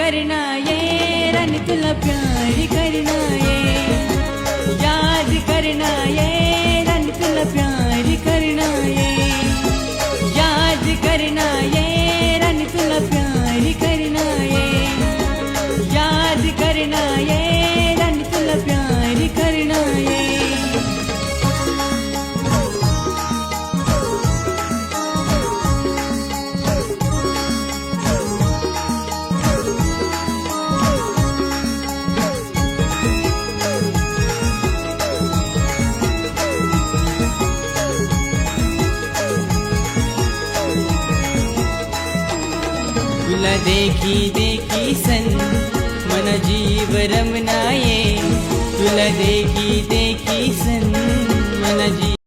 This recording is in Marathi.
करना ये रानी तुला प्यार करना ये याद करना ये रानी तुला प्यार करना ये याद करना ये रानी तुला प्यार करना ये याद करना ये रानी तुला प्यार करना ये तुला देखी देखी सन मन जीव रमनाये तुला देखी देखी सन मन